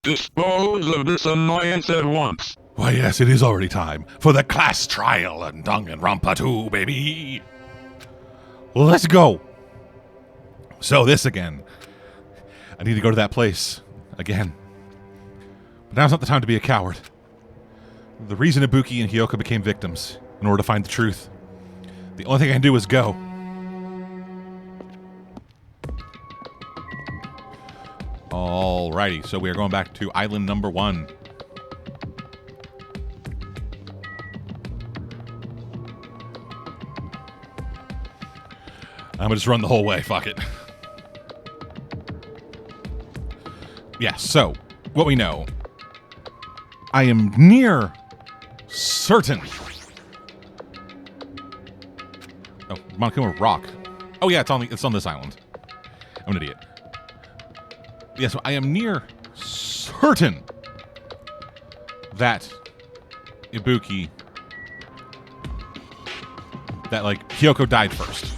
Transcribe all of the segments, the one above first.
Dispose of this annoyance at once. Why, yes, it is already time for the class trial and Danganronpa 2, baby. Let's go. So this again. I need to go to that place again. But now's not the time to be a coward. The reason Ibuki and Hiyoko became victims, in order to find the truth. The only thing I can do is go. Alrighty, so we are going back to island number 1. I'm gonna just run the whole way, fuck it. Yeah, so, what we know. I am near certain. Oh, Monokuma Rock. Oh yeah, it's on this island. I'm an idiot. Yeah, so I am near certain that Ibuki, that like Hiyoko died first.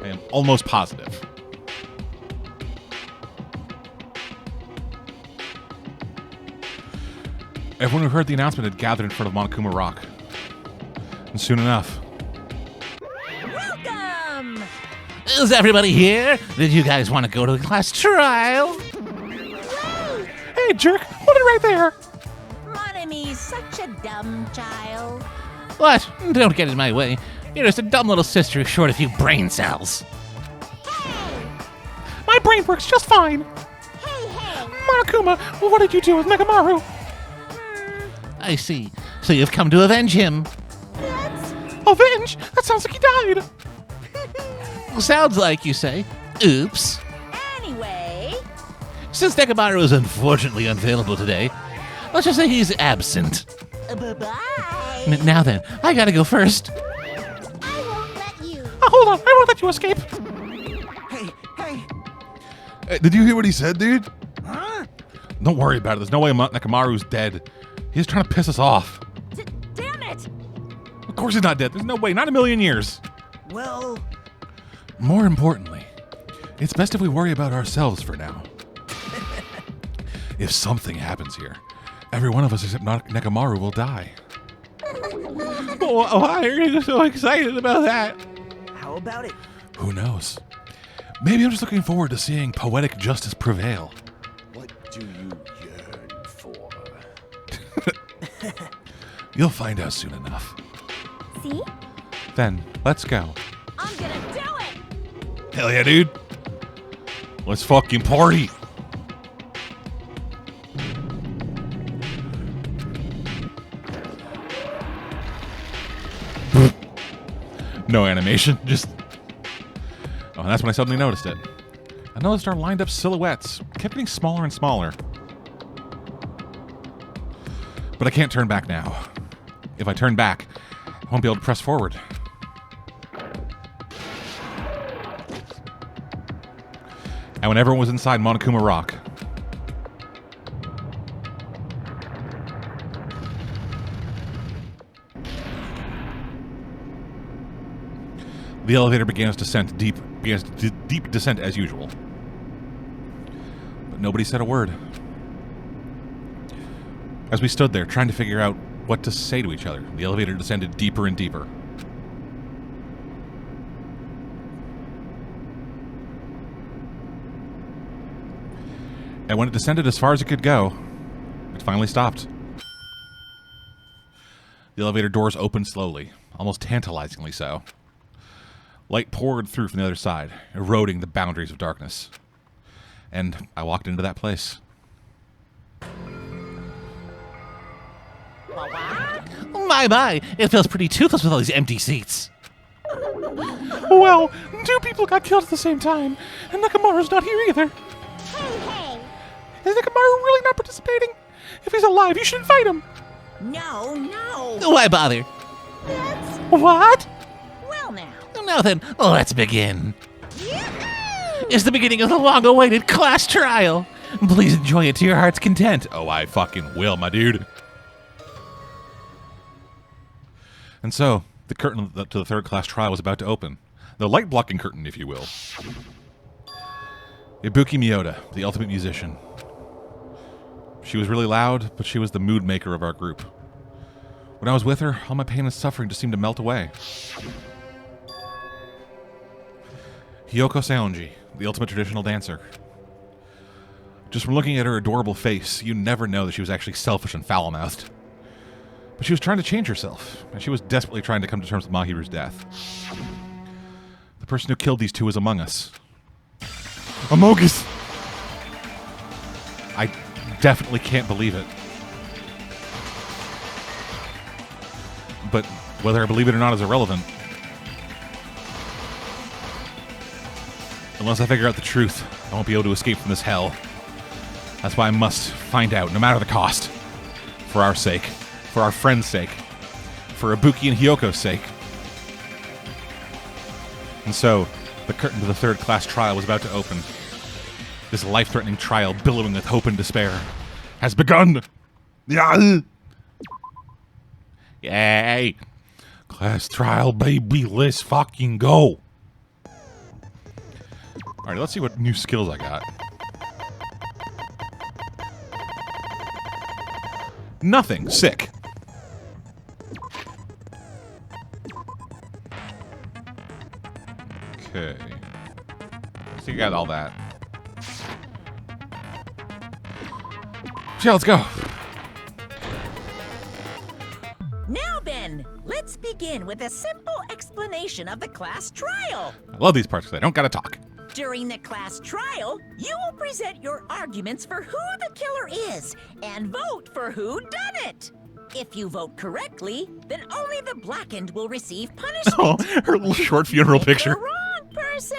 I am almost positive. Everyone who heard the announcement had gathered in front of Monokuma Rock. And soon enough. Welcome! Is everybody here? Did you guys want to go to the class trial? Wait! Hey, jerk! Hold it right there! Mon Ami's such a dumb child. What? Don't get in my way. You're just a dumb little sister who's short a few brain cells. Hey! My brain works just fine! Hey! Monokuma, what did you do with Megamaru? I see. So you've come to avenge him. That's... Avenge? That sounds like he died! Sounds like you say. Oops. Anyway... Since Nekamaru is unfortunately unavailable today, let's just say he's absent. Bye-bye! Now then, I gotta go first. I won't let you. Hold on, I won't let you escape! Hey, Did you hear what he said, dude? Huh? Don't worry about it. There's no way Nekamaru's dead. He's trying to piss us off. Damn it! Of course he's not dead. There's no way. Not in a million years. well, More importantly, it's best if we worry about ourselves for now. If something happens here, every one of us except Nekamaru will die. Why are you so excited about that? how about it? Who knows? Maybe I'm just looking forward to seeing poetic justice prevail. What do you yearn for? You'll find out soon enough. See? Then, let's go. I'm gonna do it! Hell yeah, dude. Let's fucking party. No animation, just... Oh, that's when I suddenly noticed it. I noticed our lined up silhouettes kept getting smaller and smaller. But I can't turn back now. If I turn back, I won't be able to press forward. And when everyone was inside Monokuma Rock, the elevator began its descent deep descent as usual. But nobody said a word. As we stood there trying to figure out what to say to each other, the elevator descended deeper and deeper. And when it descended as far as it could go, it finally stopped. The elevator doors opened slowly, almost tantalizingly so. Light poured through from the other side, eroding the boundaries of darkness. And I walked into that place. My, it feels pretty toothless with all these empty seats. Well, 2 people got killed at the same time, and Nekamaru's not here either. Hey! Is Nekamaru really not participating? If he's alive, you should fight him. No! Why bother? That's... What? Well now. Now then, let's begin. Yoo-hoo! It's the beginning of the long-awaited class trial. Please enjoy it to your heart's content. Oh, I fucking will, my dude. And so, the curtain to the third class trial was about to open. The light-blocking curtain, if you will. Ibuki Miyoda, the ultimate musician, She was really loud, but she was the mood maker of our group. When I was with her, all my pain and suffering just seemed to melt away. Hiyoko Seonji, the ultimate traditional dancer. Just from looking at her adorable face, you never know that she was actually selfish and foul-mouthed. But she was trying to change herself, and she was desperately trying to come to terms with Mahiru's death. The person who killed these two is among us. Amogus! I definitely can't believe it. But whether I believe it or not is irrelevant. Unless I figure out the truth, I won't be able to escape from this hell. That's why I must find out, no matter the cost. For our sake. For our friend's sake. For Ibuki and Hyoko's sake. And so, the curtain to the third class trial was about to open. This life-threatening trial, billowing with hope and despair, has begun! Yay! Class trial, baby, let's fucking go! Alright, let's see what new skills I got. Nothing. Sick. Okay. So you got all that. Yeah, let's go. Now then, let's begin with a simple explanation of the class trial. I love these parts because I don't gotta talk. During the class trial, you will present your arguments for who the killer is and vote for who done it. If you vote correctly, then only the blackened will receive punishment. Oh, her little short funeral Pick picture. the wrong person.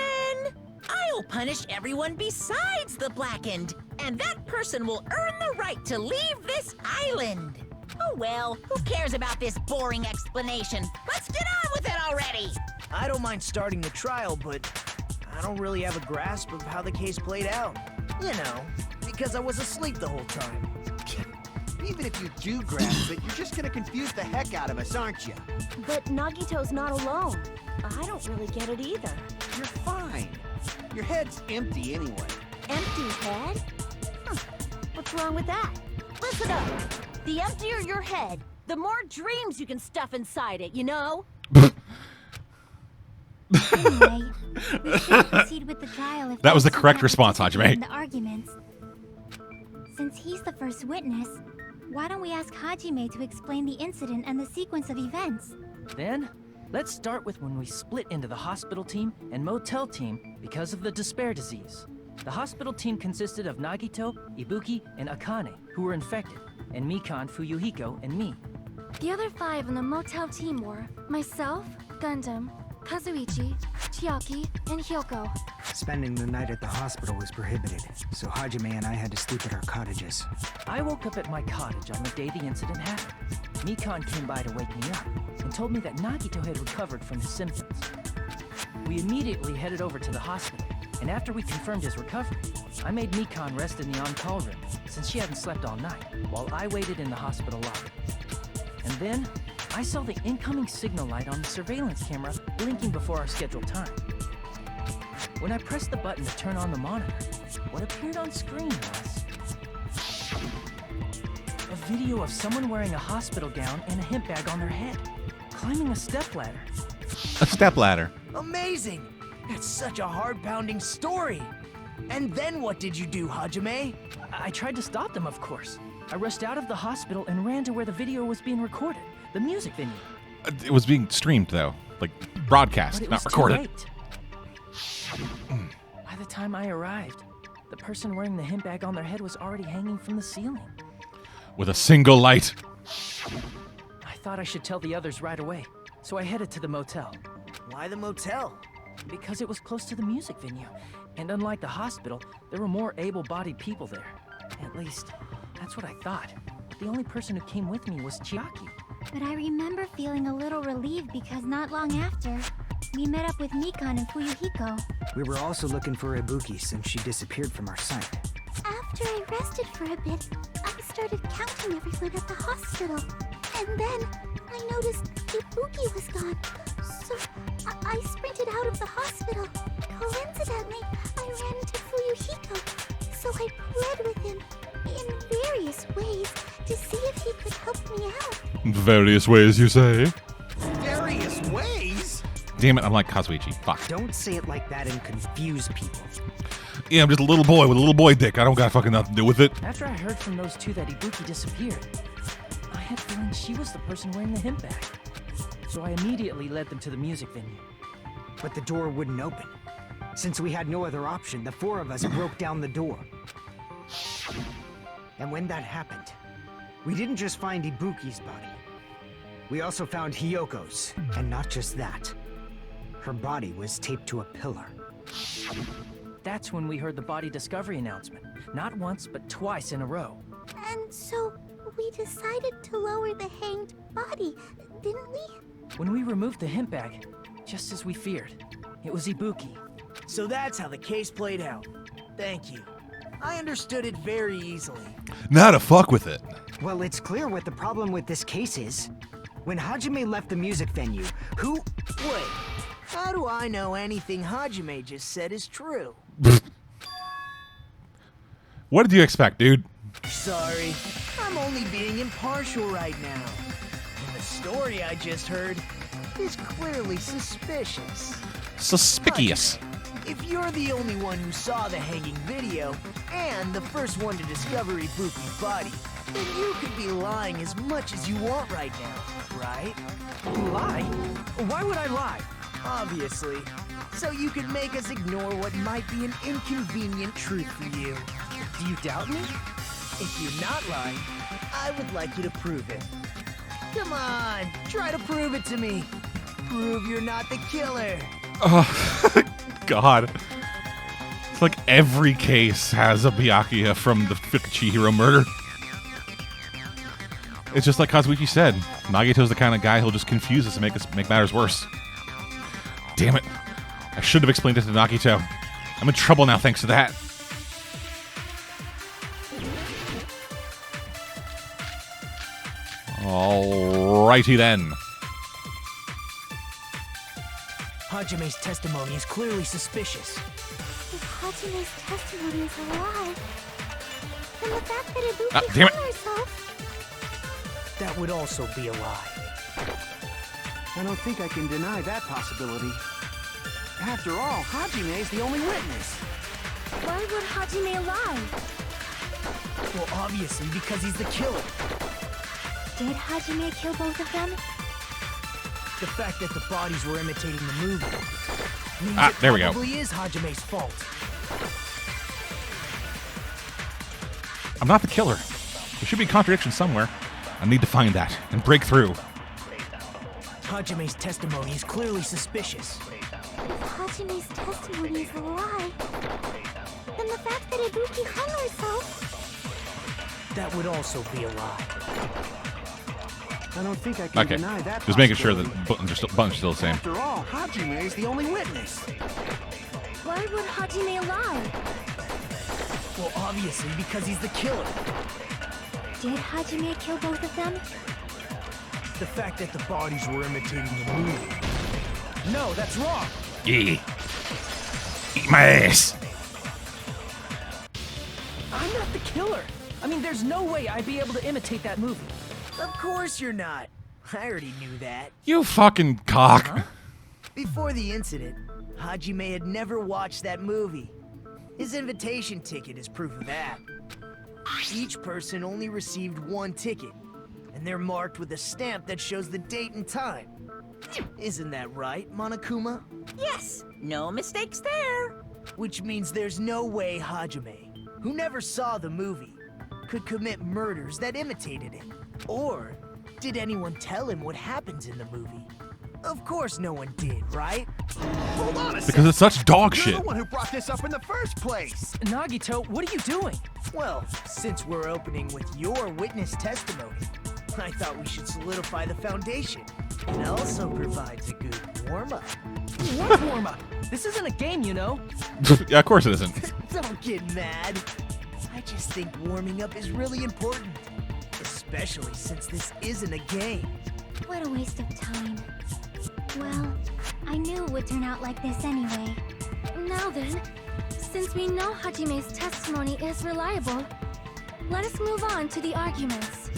I'll punish everyone besides the blackened, and that person will earn the right to leave this island. Oh well, who cares about this boring explanation? Let's get on with it already. I don't mind starting the trial, but I don't really have a grasp of how the case played out. You know, because I was asleep the whole time. Even if you do grasp it, you're just gonna confuse the heck out of us, aren't you? But Nagito's not alone. I don't really get it either. You're fine. Your head's empty anyway. Empty head? Huh. What's wrong with that? Listen up. The emptier your head, the more dreams you can stuff inside it, you know? Anyway, we should proceed with the trial if That was the there's correct someone response, participating Hajime. in the arguments. Since he's the first witness, why don't we ask Hajime to explain the incident and the sequence of events? Then, let's start with when we split into the hospital team and motel team because of the despair disease. The hospital team consisted of Nagito, Ibuki, and Akane, who were infected, and Mikan, Fuyuhiko, and me. The other 5 on the motel team were myself, Gundam, Kazuichi, Chiaki, and Hyoko. Spending the night at the hospital was prohibited, so Hajime and I had to sleep at our cottages. I woke up at my cottage on the day the incident happened. Mikan came by to wake me up and told me that Nagito had recovered from his symptoms. We immediately headed over to the hospital, and after we confirmed his recovery, I made Mikan rest in the on-call room since she hadn't slept all night, while I waited in the hospital lobby. And then, I saw the incoming signal light on the surveillance camera blinking before our scheduled time. When I pressed the button to turn on the monitor, what appeared on screen was a video of someone wearing a hospital gown and a hemp bag on their head, climbing a stepladder. A stepladder. Amazing! That's such a heart-pounding story. And then what did you do, Hajime? I tried to stop them, of course. I rushed out of the hospital and ran to where the video was being recorded, the music venue. It was being streamed, though. Like, broadcast, But it not was recorded. too late. By the time I arrived, the person wearing the hemp bag on their head was already hanging from the ceiling. With a single light. I thought I should tell the others right away, so I headed to the motel. Why the motel? Because it was close to the music venue, and unlike the hospital, there were more able-bodied people there. At least, that's what I thought. The only person who came with me was Chiaki. But I remember feeling a little relieved because not long after, we met up with Mikan and Fuyuhiko. We were also looking for Ibuki since she disappeared from our sight. After I rested for a bit, I started counting everyone at the hospital. And then I noticed Ibuki was gone. So I sprinted out of the hospital. Coincidentally, I ran into Fuyuhiko. So I pled with him in various various ways to see if he could help me out. Various ways, you say? Various ways? Damn it, I'm like Kazuichi. Fuck. Don't say it like that and confuse people. Yeah, I'm just a little boy with a little boy dick. I don't got fucking nothing to do with it. After I heard from those two that Ibuki disappeared, I had feeling she was the person wearing the hemp bag. So I immediately led them to the music venue. But the door wouldn't open. Since we had no other option, the four of us broke down the door. And when that happened, we didn't just find Ibuki's body. We also found Hiyoko's. And not just that. Her body was taped to a pillar. That's when we heard the body discovery announcement. Not once, but twice in a row. And so we decided to lower the hanged body, didn't we? When we removed the hemp bag, just as we feared, it was Ibuki. So that's how the case played out. Thank you. I understood it very easily. Now to fuck with it. Well, it's clear what the problem with this case is. When Hajime left the music venue, who... Wait, how do I know anything Hajime just said is true? What did you expect, dude? Sorry, I'm only being impartial right now. And the story I just heard is clearly suspicious. Suspicious. If you're the only one who saw the hanging video, and the first one to discover Ibuki's body, then you could be lying as much as you want right now, right? Lie? Why would I lie? Obviously. So you could make us ignore what might be an inconvenient truth for you. Do you doubt me? If you're not lying, I would like you to prove it. Come on, try to prove it to me. Prove you're not the killer. Oh, God. It's like every case has a Byakuya from the Fifth Chihiro murder. It's just like Kazuichi said. Nagito's the kind of guy who'll just confuse us and make matters worse. Damn it. I should have explained it to Nagito. I'm in trouble now thanks to that. Alrighty then. Hajime's testimony is clearly suspicious. If Hajime's testimony is a lie, then the fact that Ibuki damn it. hung herself... That would also be a lie. I don't think I can deny that possibility. After all, Hajime is the only witness. Why would Hajime lie? Well, obviously, because he's the killer. Did Hajime kill both of them? The fact that the bodies were imitating the movie means it there we go. probably is Hajime's fault. I'm not the killer. There should be a contradiction somewhere. I need to find that and break through. Hajime's testimony is clearly suspicious. If Hajime's testimony is a lie, then the fact that Ibuki hung herself... That would also be a lie. I don't think I can Okay, deny that just making sure that possibility. buttons are still the same. After all, Hajime is the only witness. Why would Hajime lie? Well, obviously, because he's the killer. Did Hajime kill both of them? The fact that the bodies were imitating the movie. No, that's wrong. Yeah. Eat my ass. I'm not the killer. I mean, there's no way I'd be able to imitate that movie. Of course you're not. I already knew that. You fucking cock. Huh? Before the incident, Hajime had never watched that movie. His invitation ticket is proof of that. Each person only received one ticket, and they're marked with a stamp that shows the date and time. Isn't that right, Monokuma? Yes, no mistakes there. Which means there's no way Hajime, who never saw the movie, could commit murders that imitated it. Or did anyone tell him what happens in the movie? Of course no one did, right? Hold on a second. Because it's such dog You're shit. the one who brought this up in the first place. Nagito, what are you doing? Well, since we're opening with your witness testimony, I thought we should solidify the foundation. It also provides a good warm-up. What warm-up? This isn't a game, you know. Yeah, of course it isn't. Don't get mad. I just think warming up is really important. Especially since this isn't a game. What a waste of time. Well, I knew it would turn out like this anyway. Now then, since we know Hajime's testimony is reliable, let us move on to the arguments.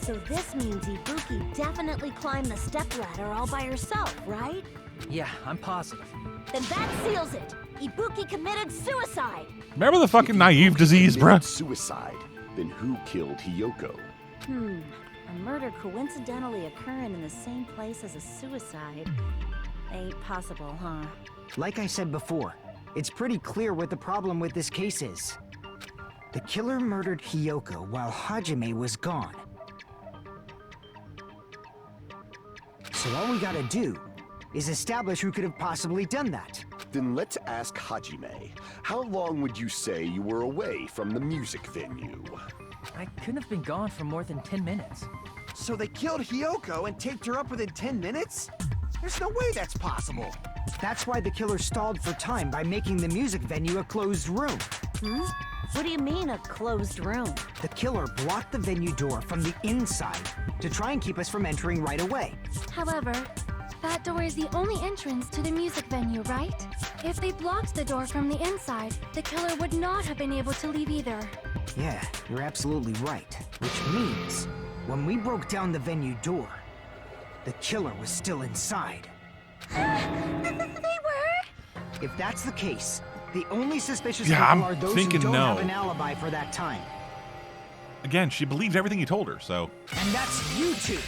So this means Ibuki definitely climbed the stepladder all by herself, right? Yeah, I'm positive. Then that seals it. Ibuki committed suicide. Remember the fucking naive disease, bruh? Suicide. Then who killed Hiyoko? A murder coincidentally occurring in the same place as a suicide. Ain't possible, huh? Like I said before, it's pretty clear what the problem with this case is. The killer murdered Hiyoko while Hajime was gone. So all we gotta do is establish who could have possibly done that. Then let's ask Hajime. How long would you say you were away from the music venue? I couldn't have been gone for more than 10 minutes. So they killed Hiyoko and taped her up within 10 minutes? There's no way that's possible. That's why the killer stalled for time by making the music venue a closed room. What do you mean, a closed room? The killer blocked the venue door from the inside to try and keep us from entering right away. However, that door is the only entrance to the music venue, right? If they blocked the door from the inside, the killer would not have been able to leave either. Yeah, you're absolutely right. Which means, when we broke down the venue door, the killer was still inside. They were? If that's the case, the only suspicious Yeah, people I'm are those thinking who don't no. have an alibi for that time. Again, she believed everything he told her, so... And that's you two,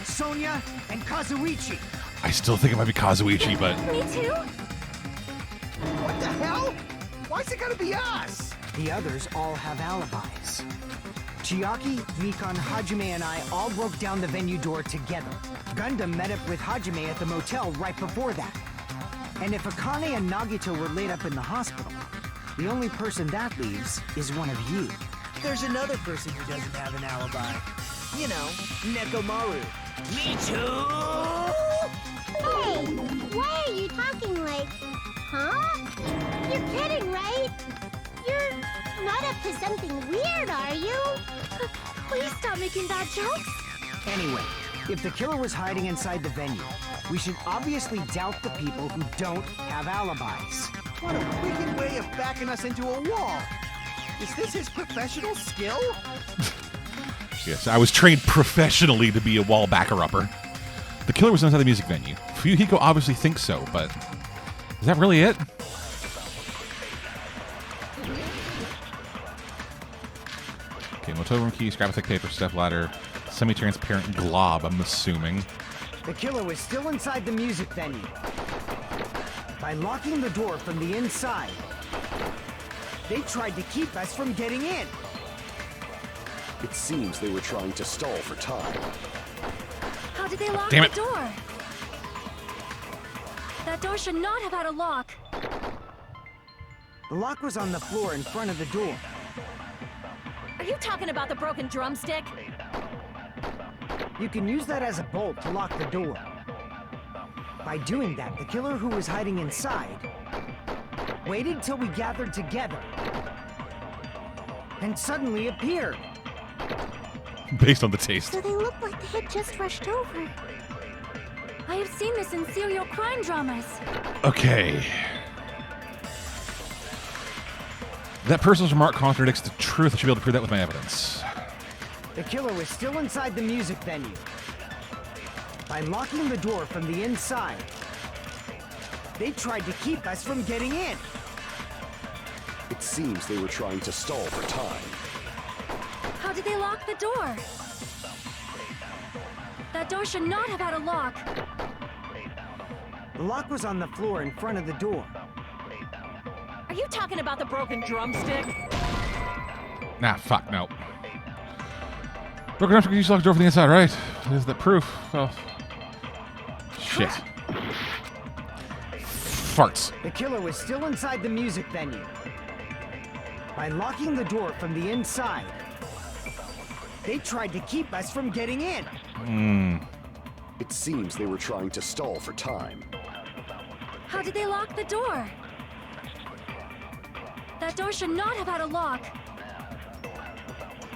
Sonia and Kazuichi. I still think it might be Kazuichi, but... Me too? What the hell? Why's it gotta be us? The others all have alibis. Chiaki, Mikan, Hajime, and I all broke down the venue door together. Gundam met up with Hajime at the motel right before that. And if Akane and Nagito were laid up in the hospital, the only person that leaves is one of you. There's another person who doesn't have an alibi. You know, Nekomaru. Me too! Hey, why are you talking like, huh? You're kidding, right? You're not up to something weird, are you? Please stop making bad jokes. Anyway, if the killer was hiding inside the venue, we should obviously doubt the people who don't have alibis. What a wicked way of backing us into a wall. Is this his professional skill? Yes, I was trained professionally to be a wall backer-upper. The killer was inside the music venue. Fuyuhiko obviously thinks so, but... is that really it? Okay, motel room key, scrap thick paper, step ladder, semi-transparent glob, I'm assuming. The killer was still inside the music venue. By locking the door from the inside, they tried to keep us from getting in. It seems they were trying to stall for time. How did they lock Damn the it. door? That door should not have had a lock. The lock was on the floor in front of the door. Are you talking about the broken drumstick? You can use that as a bolt to lock the door. By doing that, the killer who was hiding inside waited till we gathered together and suddenly appeared. Based on the taste. So they look like they had just rushed over. I have seen this in serial crime dramas. Okay. That person's remark contradicts the truth. I should be able to prove that with my evidence. The killer was still inside the music venue. By locking the door from the inside, they tried to keep us from getting in. It seems they were trying to stall for time. How did they lock the door? That door should not have had a lock. The lock was on the floor in front of the door. Are you talking about the broken drumstick? Nah, fuck, no. Broken enough to use lock the door from the inside, right? Is that proof? Well, shit. Farts. The killer was still inside the music venue. By locking the door from the inside, they tried to keep us from getting in. It seems they were trying to stall for time. How did they lock the door? That door should not have had a lock.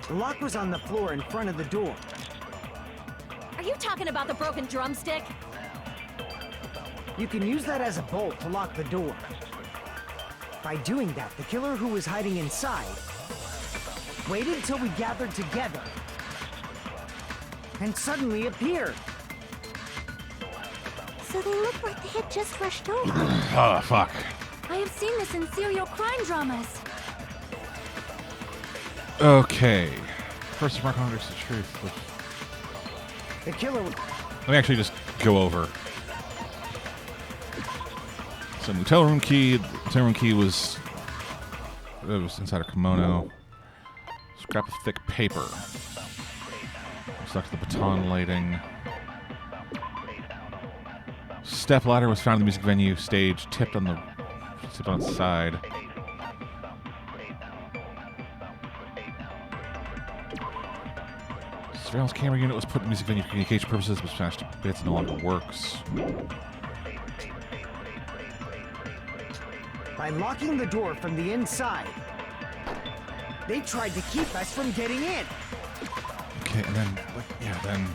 The lock was on the floor in front of the door. Are you talking about the broken drumstick? You can use that as a bolt to lock the door. By doing that, the killer who was hiding inside waited till we gathered together, and suddenly appeared. So they look like they had just rushed over. Oh, fuck. I have seen this in serial crime dramas. Okay. First remark on the truth. The killer. Let me actually just go over. So, the hotel room key. The hotel room key was inside a kimono. Scrap of thick paper. Stuck to the baton lighting. Step ladder was found in the music venue stage, tipped on its side. Surveillance camera unit was put in the music venue for communication purposes, but smashed to bits and no longer works. By locking the door from the inside, they tried to keep us from getting in. Okay, and then, then.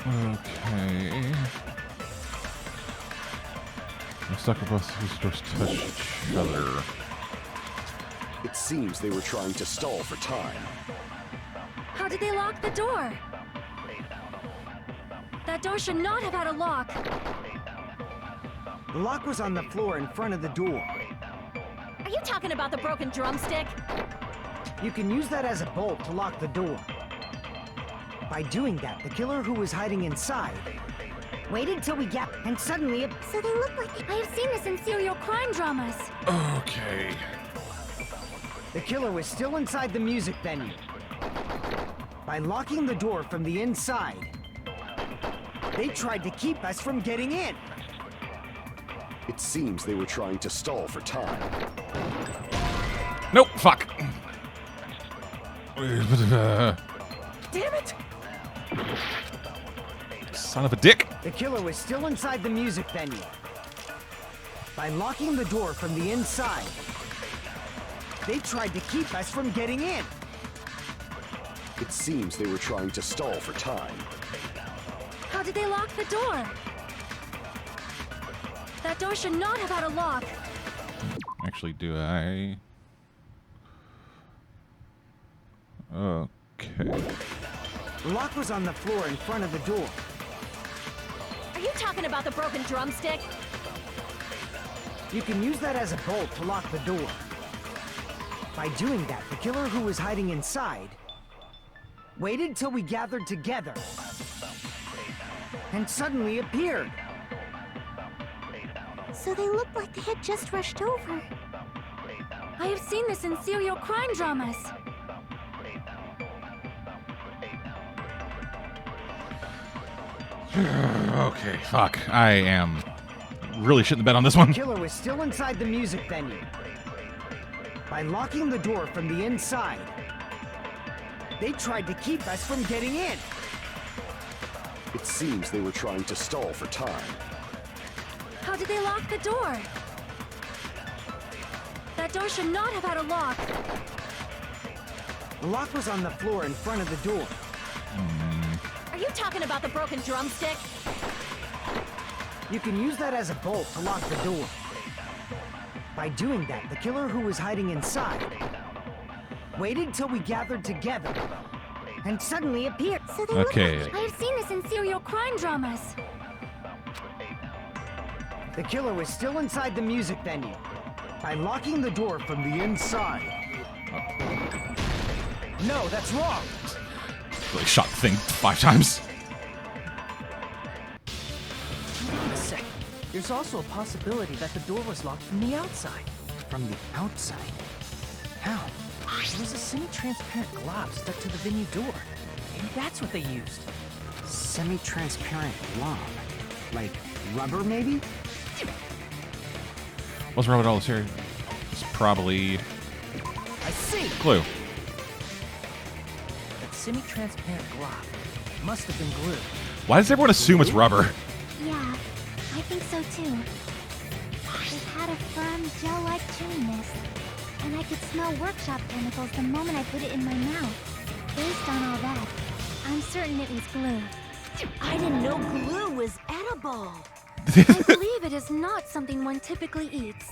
Okay. The sucker both just touch each other. It seems they were trying to stall for time. How did they lock the door? That door should not have had a lock. The lock was on the floor in front of the door. Are you talking about the broken drumstick? You can use that as a bolt to lock the door. By doing that, the killer who was hiding inside waited till we got, and suddenly So they look like I have seen this in serial crime dramas. Okay. the killer was still inside the music venue. By locking the door from the inside, they tried to keep us from getting in. It seems they were trying to stall for time. Nope, fuck. Damn it! Son of a dick. The killer was still inside the music venue. By locking the door from the inside, they tried to keep us from getting in. It seems they were trying to stall for time. How did they lock the door? That door should not have had a lock. Actually, do I? Okay. The lock was on the floor in front of the door. Are you talking about the broken drumstick? You can use that as a bolt to lock the door. By doing that, the killer who was hiding inside waited till we gathered together, and suddenly appeared. So they look like they had just rushed over. I have seen this in serial crime dramas. Okay, fuck. I am really shitting the bed on this one. The killer was still inside the music venue. By locking the door from the inside, they tried to keep us from getting in. It seems they were trying to stall for time. How did they lock the door? That door should not have had a lock. The lock was on the floor in front of the door. Are you talking about the broken drumstick? You can use that as a bolt to lock the door. By doing that, the killer who was hiding inside waited till we gathered together, and suddenly appeared. So they look Okay. like I have seen this in serial crime dramas. The killer was still inside the music venue. By locking the door from the inside. No, that's wrong. Really shot the thing 5 times. Wait a second. There's also a possibility that the door was locked from the outside. From the outside? How? There was a semi-transparent glob stuck to the venue door. Maybe that's what they used. Semi-transparent glob? Like rubber, maybe? Wasn't rubber at all. Here, it's probably I see! glue. That semi-transparent glob must have been glue. Why does everyone assume it's rubber? Yeah, I think so too. It had a firm, gel-like chewiness, and I could smell workshop chemicals the moment I put it in my mouth. Based on all that, I'm certain it was glue. I didn't know glue was edible. I believe it is not something one typically eats.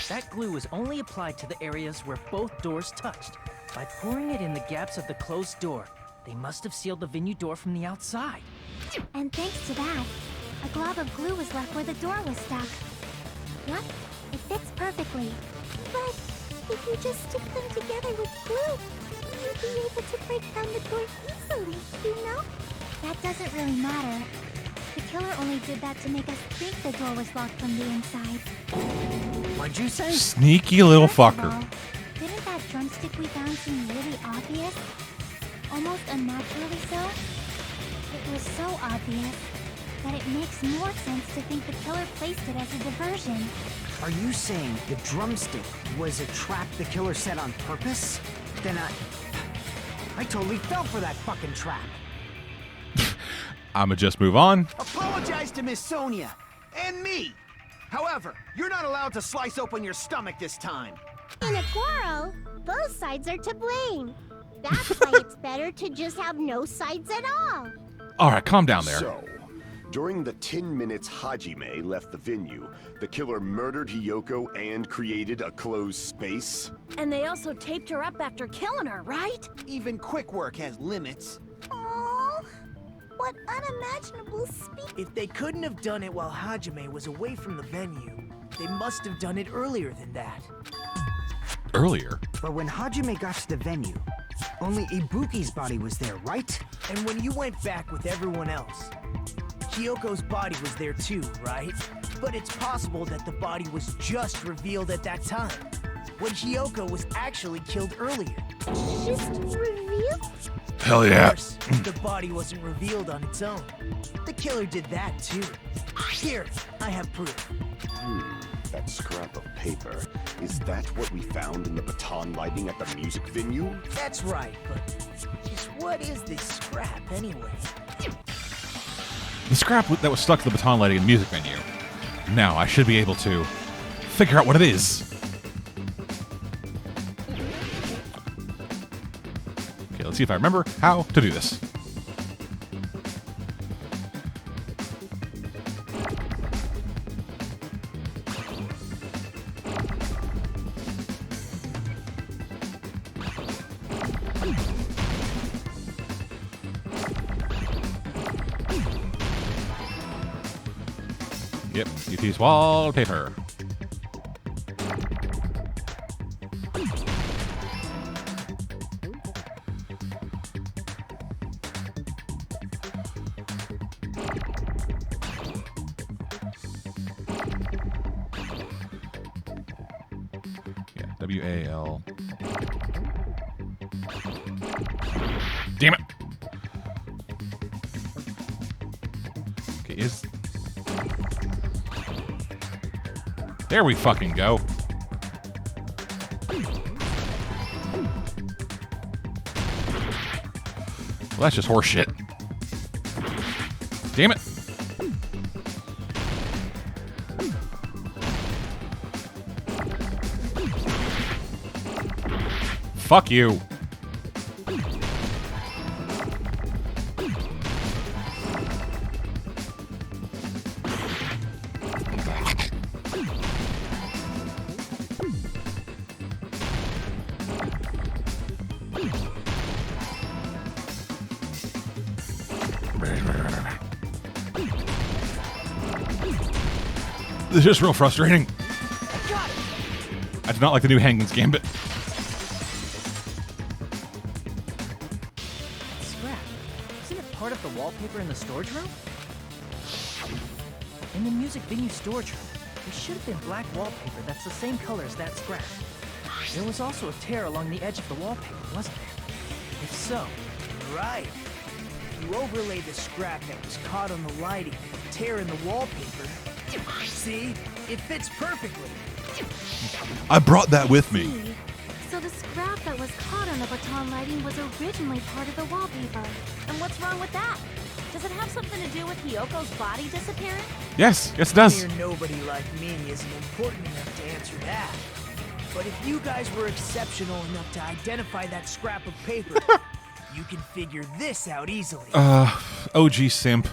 That glue was only applied to the areas where both doors touched. By pouring it in the gaps of the closed door, they must have sealed the venue door from the outside. And thanks to that, a glob of glue was left where the door was stuck. Yep, it fits perfectly. But if you just stick them together with glue, you'd be able to break down the door easily, you know? That doesn't really matter. The killer only did that to make us think the door was locked from the inside. What'd you say? Sneaky little First of fucker. all, didn't that drumstick we found seem really obvious? Almost unnaturally so? It was so obvious that it makes more sense to think the killer placed it as a diversion. Are you saying the drumstick was a trap the killer set on purpose? Then I totally fell for that fucking trap. I'ma just move on. Apologize to Miss Sonia and me. However, you're not allowed to slice open your stomach this time. In a quarrel, both sides are to blame. That's why it's better to just have no sides at all. All right, calm down there. So, during the 10 minutes Hajime left the venue, the killer murdered Hiyoko and created a closed space? And they also taped her up after killing her, right? Even quick work has limits. Oh, what unimaginable speed. If they couldn't have done it while Hajime was away from the venue, they must have done it earlier than that. Earlier? But when Hajime got to the venue, only Ibuki's body was there, right? And when you went back with everyone else, Hiyoko's body was there too, right? But it's possible that the body was just revealed at that time, when Hiyoko was actually killed earlier. Just revealed? Hell Of yeah. course, the body wasn't revealed on its own. The killer did that too. Here, I have proof. That scrap of paper. Is that what we found in the baton lighting at the music venue? That's right, but just what is this scrap anyway? The scrap that was stuck to the baton lighting in the music venue. Now I should be able to figure out what it is. Okay, let's see if I remember how to do this. Yep, UT's wallpaper. Yeah, W-A-L. Damn it. Okay, is... There we fucking go. Well, that's just horse shit. Damn it. Fuck you. This is just real frustrating. I do not like the new Hangman's Gambit. Scrap. Isn't it part of the wallpaper in the storage room? In the music venue storage room, there should have been black wallpaper that's the same color as that scrap. There was also a tear along the edge of the wallpaper, wasn't there? If so, Right. If you overlay the scrap that was caught on the lighting with the tear in the wallpaper, see? It fits perfectly. I brought that with me. See? So the scrap that was caught on the baton lighting was originally part of the wallpaper. And what's wrong with that? Does it have something to do with Hiyoko's body disappearing? Yes, yes it does. Mere nobody like me isn't important enough to answer that. But if you guys were exceptional enough to identify that scrap of paper, you can figure this out easily. OG simp.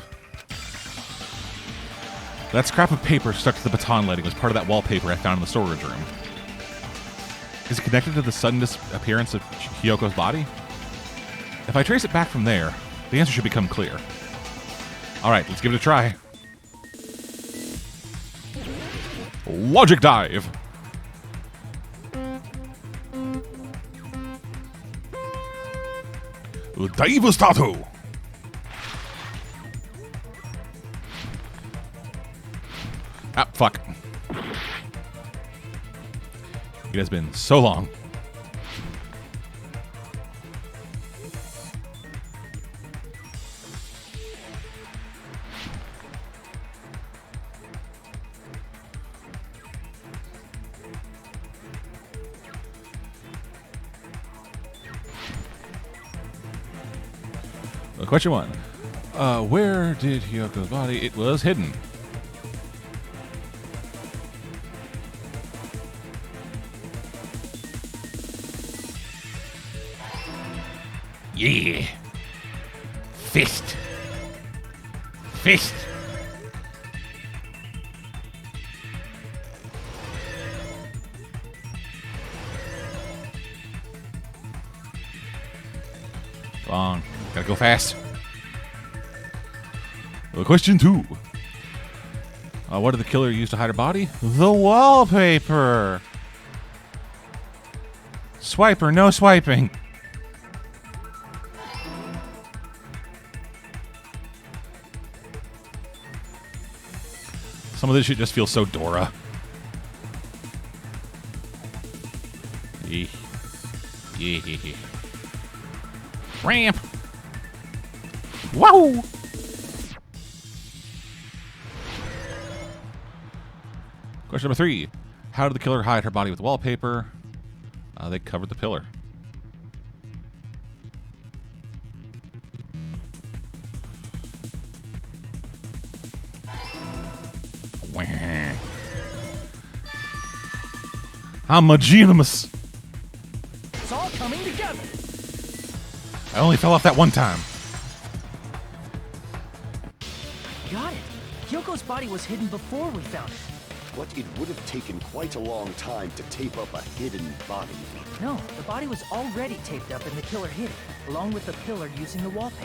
That scrap of paper stuck to the baton lighting was part of that wallpaper I found in the storage room. Is it connected to the sudden disappearance of Hiyoko's body? If I trace it back from there, the answer should become clear. Alright, let's give it a try. Logic dive! Dive statu! Ah, fuck. It has been so long. Question 1. Where did Hiyoko's body? It was hidden. Yeah. Fist. Fist. Come on. Gotta go fast. Question 2. What did the killer use to hide her body? The wallpaper. Swiper, no swiping. Some of this shit just feels so Dora. Yeah. Ramp. Wow. Question number 3. How did the killer hide her body with wallpaper? They covered the pillar. I'm a genius. It's all coming together. I only fell off that one time. Got it. Hyoko's body was hidden before we found it. But it would have taken quite a long time to tape up a hidden body. No, the body was already taped up and the killer hid it, along with the pillar using the wallpaper.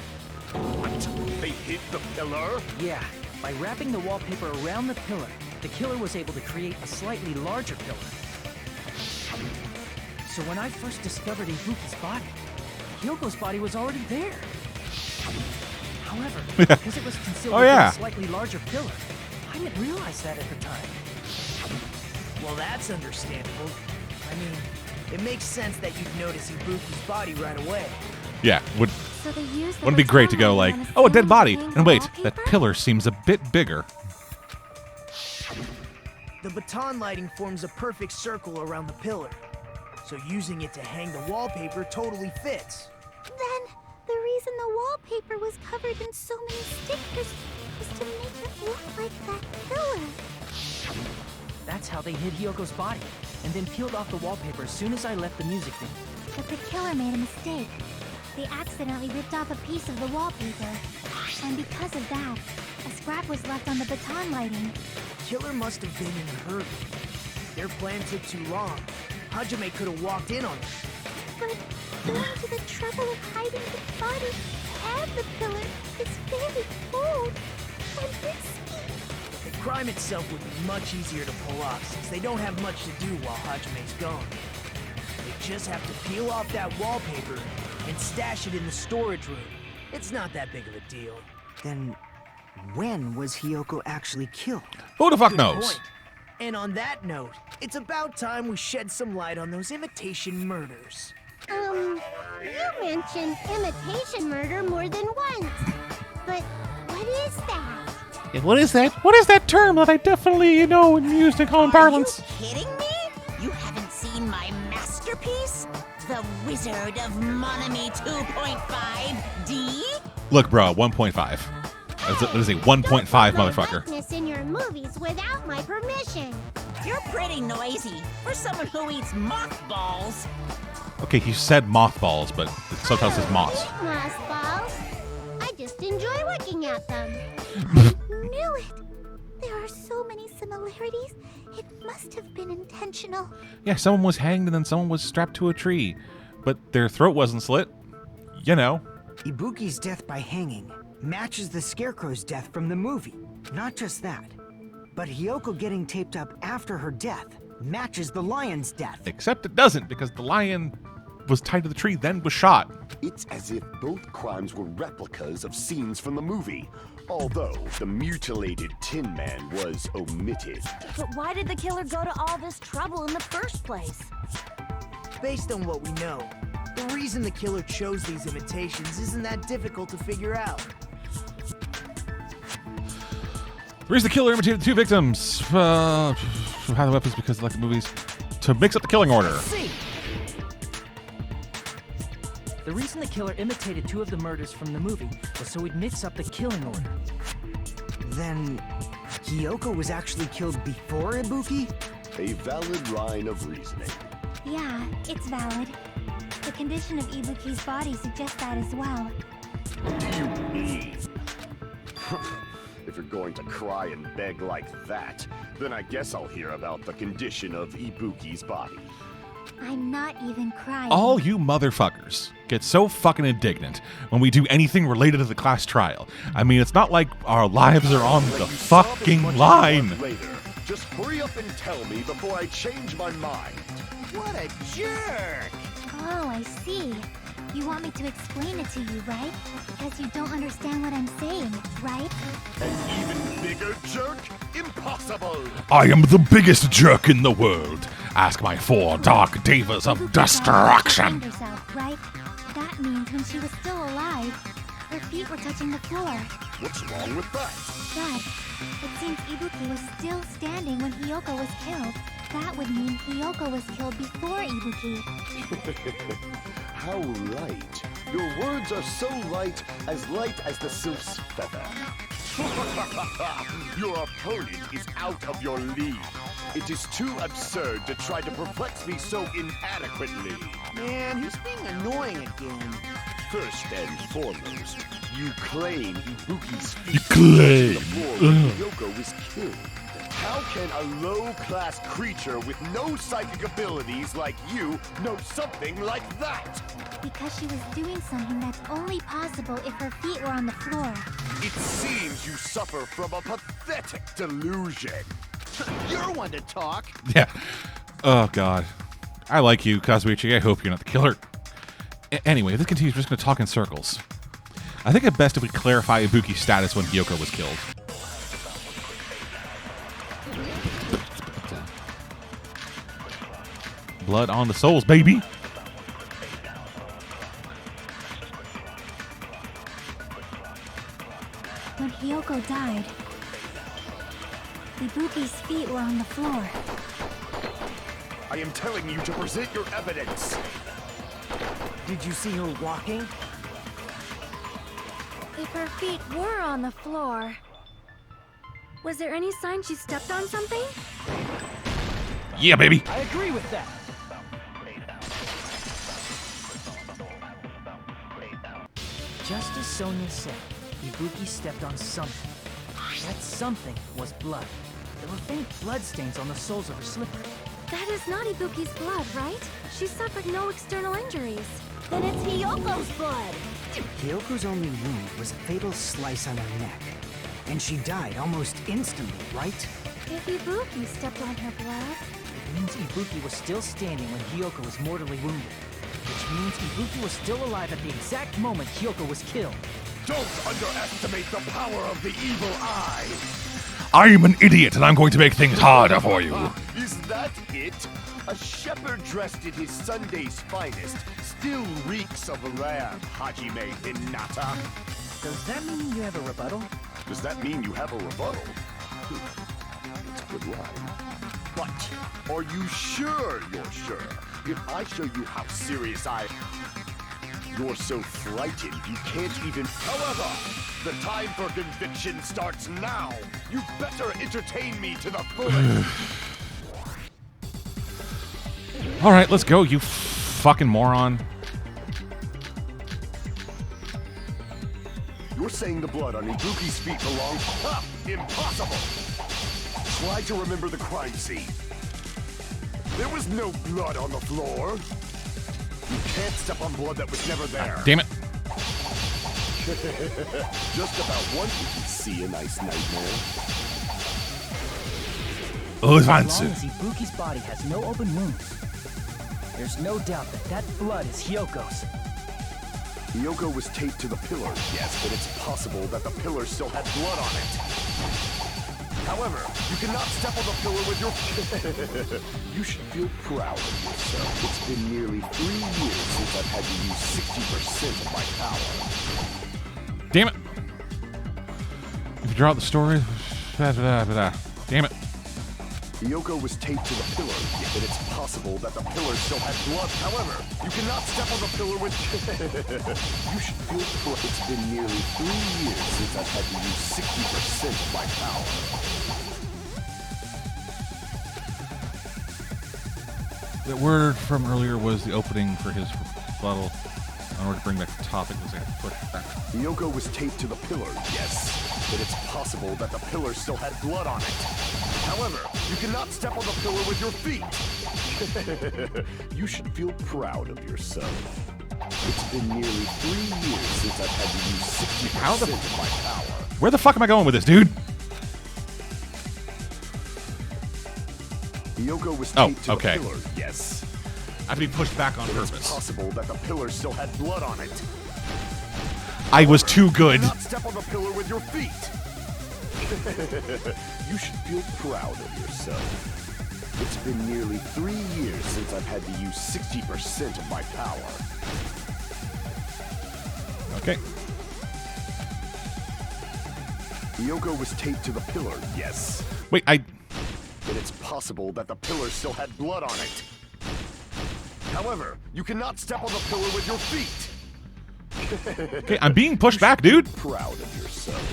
What? They hid the pillar? Yeah, by wrapping the wallpaper around the pillar, the killer was able to create a slightly larger pillar. So when I first discovered Ibuki's body, Hyoko's body was already there. However, because it was concealed within a slightly larger pillar, I didn't realize that at the time. Well, that's understandable. I mean, it makes sense that you'd notice Ibuki's body right away. Yeah, So they used wouldn't it be great to go like, oh, a dead body, and wait, that pillar seems a bit bigger. The baton lighting forms a perfect circle around the pillar, so using it to hang the wallpaper totally fits. Then, the reason the wallpaper was covered in so many stickers was to make it look like that pillar. That's how they hid Hyoko's body, and then peeled off the wallpaper as soon as I left the music venue. But the killer made a mistake. They accidentally ripped off a piece of the wallpaper. And because of that, a scrap was left on the baton lighting. Killer must have been in a hurry. Their plan took too long. Hajime could have walked in on it. But going to the trouble of hiding the body and the pillar is very bold and risky. The crime itself would be much easier to pull off since they don't have much to do while Hajime's gone. They just have to peel off that wallpaper and stash it in the storage room. It's not that big of a deal. Then, when was Hiyoko actually killed? Who the fuck Good knows? point. And on that note, it's about time we shed some light on those imitation murders. You mentioned imitation murder more than once. But what is that? Yeah, what is that? What is that term that I definitely, in used in common parlance? Are you kidding me? You haven't seen my masterpiece? The Wizard of Monami 2.5D? Look, bro, 1.5. That is a 1.5 motherfucker. Darkness in your movies without my permission. You're pretty noisy for someone who eats mothballs. Okay, he said mothballs, but the subtitle says moths. Mothballs. I just enjoy looking at them. Knew it. There are similarities. It must have been intentional. Yeah, someone was hanged and then someone was strapped to a tree. But their throat wasn't slit. You know. Ibuki's death by hanging matches the Scarecrow's death from the movie. Not just that, but Hiyoko getting taped up after her death matches the lion's death. Except it doesn't, because the lion was tied to the tree, then was shot. It's as if both crimes were replicas of scenes from the movie, although the mutilated Tin Man was omitted. But why did the killer go to all this trouble in the first place? Based on what we know, the reason the killer chose these imitations isn't that difficult to figure out. The reason the killer imitated the two victims from how the weapons because they like the movies to mix up the killing order. See. The reason the killer imitated two of the murders from the movie was so he'd mix up the killing order. Then Hiyoko was actually killed before Ibuki? A valid line of reasoning. Yeah, it's valid. The condition of Ibuki's body suggests that as well. What do you mean? If you're going to cry and beg like that, then I guess I'll hear about the condition of Ibuki's body. I'm not even crying. All you motherfuckers get so fucking indignant when we do anything related to the class trial. I mean, it's not like our lives are on the fucking line. Later. Just hurry up and tell me before I change my mind. What a jerk! Oh, I see. You want me to explain it to you, right? Because you don't understand what I'm saying, right? An even bigger jerk? Impossible! I am the biggest jerk in the world. Ask my four dark devas of destruction. Herself, right? That means when she was still alive, her feet were touching the floor. What's wrong with that? Dad, it seems Ibuki was still standing when Hiyoko was killed. That would mean Hiyoko was killed before Ibuki. How light. Your words are so light as the sylph's feather. Your opponent is out of your league. It is too absurd to try to perplex me so inadequately. Man, he's being annoying again. First and foremost, you claim Ibuki's feet You claim. the floor when Hiyoko was killed. How can a low-class creature with no psychic abilities like you know something like that? Because she was doing something that's only possible if her feet were on the floor. It seems you suffer from a pathetic delusion. You're one to talk. Yeah. Oh, God. I like you, Kazuichi. I hope you're not the killer. Anyway, if this continues, we're just going to talk in circles. I think it's best if we clarify Ibuki's status when Hiyoko was killed. Blood on the souls, baby. When Hiyoko died, Ibuki's feet were on the floor. I am telling you to present your evidence. Did you see her walking? If her feet were on the floor, was there any sign she stepped on something? Yeah, baby. I agree with that. Just as Sonia said, Ibuki stepped on something. That something was blood. There were faint blood stains on the soles of her slipper. That is not Ibuki's blood, right? She suffered no external injuries. Then it's Hiyoko's blood! Hiyoko's only wound was a fatal slice on her neck. And she died almost instantly, right? If Ibuki stepped on her blood... It means Ibuki was still standing when Hiyoko was mortally wounded. Which means Ibuki was still alive at the exact moment Hiyoko was killed. Don't underestimate the power of the evil eye. I am an idiot, and I'm going to make things harder for you. Is that it? A shepherd dressed in his Sunday's finest still reeks of lamb, Hajime Hinata. Does that mean you have a rebuttal? Does that mean you have a rebuttal? It's a good line. But are you sure you're sure? If I show you how serious you're so frightened you can't even... However, the time for conviction starts now. You better entertain me to the fullest. All right, let's go, you fucking moron. You're saying the blood on Ibuki's feet belongs... Ha! Impossible! Try to remember the crime scene. There was no blood on the floor. You can't step on blood that was never there. Damn it. Just about once you can see a nice nightmare. Oh, As long as Ibuki's body has no open wounds, there's no doubt that that blood is Hyoko's. Hyoko was taped to the pillar, yes, but it's possible that the pillar still had blood on it. However, you cannot step on the pillar with your... You should feel proud of yourself. It's been nearly 3 years since I've had to use 60% of my power. Damn it. If you draw out the story... Damn it. Hyoko was taped to the pillar, but it's possible that the pillar still had blood. However, you cannot step on the pillar with... You should feel proud. It's been nearly 3 years since I've had to use 60% of my power. The word from earlier was the opening for his rebuttal. In order to bring back the topic, was I had to push it back. Hyoko was taped to the pillar, yes, but it's possible that the pillar still had blood on it. However, you cannot step on the pillar with your feet. You should feel proud of yourself. It's been nearly 3 years since I've had to use 60% of my power. Where the fuck am I going with this, dude? Hyoko was taped to okay. the pillar, yes. I have to be pushed back on purpose. It's possible that the pillar still had blood on it. I was too good. Do not step on the pillar with your feet. You should feel proud of yourself. It's been nearly 3 years since I've had to use 60% of my power. Okay. Hyoko was taped to the pillar, yes. Wait, But it's possible that the pillar still had blood on it. However, you cannot step on the pillar with your feet. Okay, I'm being pushed back, dude. Proud of yourself.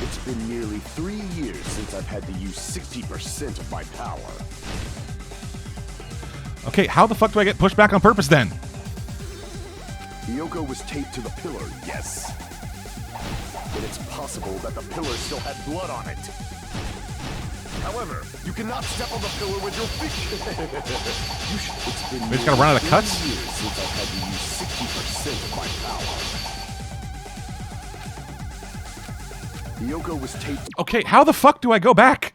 It's been nearly 3 years since I've had to use 60% of my power. Okay, how the fuck do I get pushed back on purpose then? Hyoko was taped to the pillar, yes. But it's possible that the pillar still had blood on it. However, you cannot step on the pillar with your feet. It's been We just gotta run out of cuts? 3 years since I've had to use 60% of my power. Hyoko was taped. Okay, how the fuck do I go back?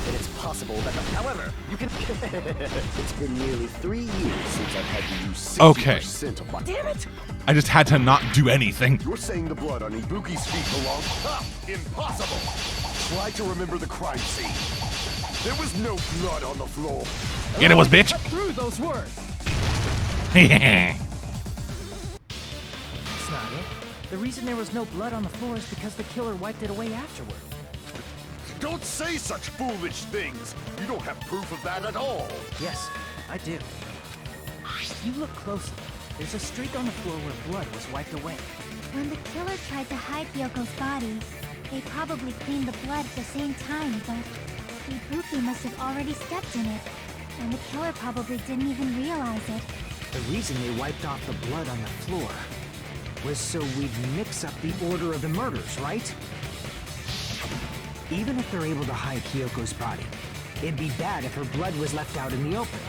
It's possible that however, you can... It's been nearly 3 years since I've had to use 60% of my... Damn it! I just had to not do anything. You're saying the blood on Ibuki's feet belongs... Impossible! Try to remember the crime scene. There was no blood on the floor. Yeah, it was, bitch. Through those words. Yeah. That's not it. The reason there was no blood on the floor is because the killer wiped it away afterward. Don't say such foolish things! You don't have proof of that at all! Yes, I do. You look closely. There's a streak on the floor where blood was wiped away. When the killer tried to hide Hyoko's body, they probably cleaned the blood at the same time, but Ibuki must have already stepped in it, and the killer probably didn't even realize it. The reason they wiped off the blood on the floor was so we'd mix up the order of the murders, right? Even if they're able to hide Hyoko's body, it'd be bad if her blood was left out in the open.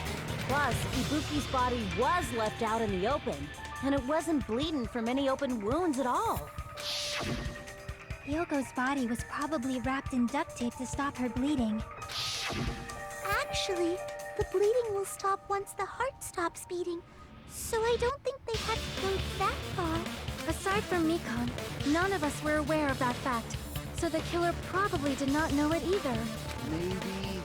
Plus, Ibuki's body was left out in the open, and it wasn't bleeding from any open wounds at all. Hyoko's body was probably wrapped in duct tape to stop her bleeding. Actually, the bleeding will stop once the heart stops beating, so I don't think they had to go that far. Aside from Mikon, none of us were aware of that fact, so the killer probably did not know it either. Maybe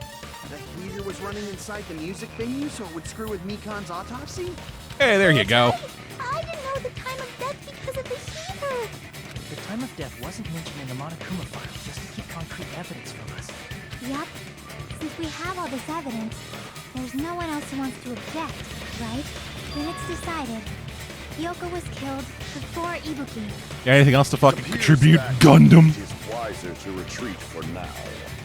the heater was running inside the music venue so it would screw with Mikon's autopsy? Hey, there you go. I didn't know the time of death because of the heater. The time of death wasn't mentioned in the Monokuma file just to keep concrete evidence from us. Yep. Since we have all this evidence, there's no one else who wants to object, right? Then it's decided. Hyoko was killed before Ibuki. Got anything else to fucking contribute, Gundam? It is wiser to retreat for now.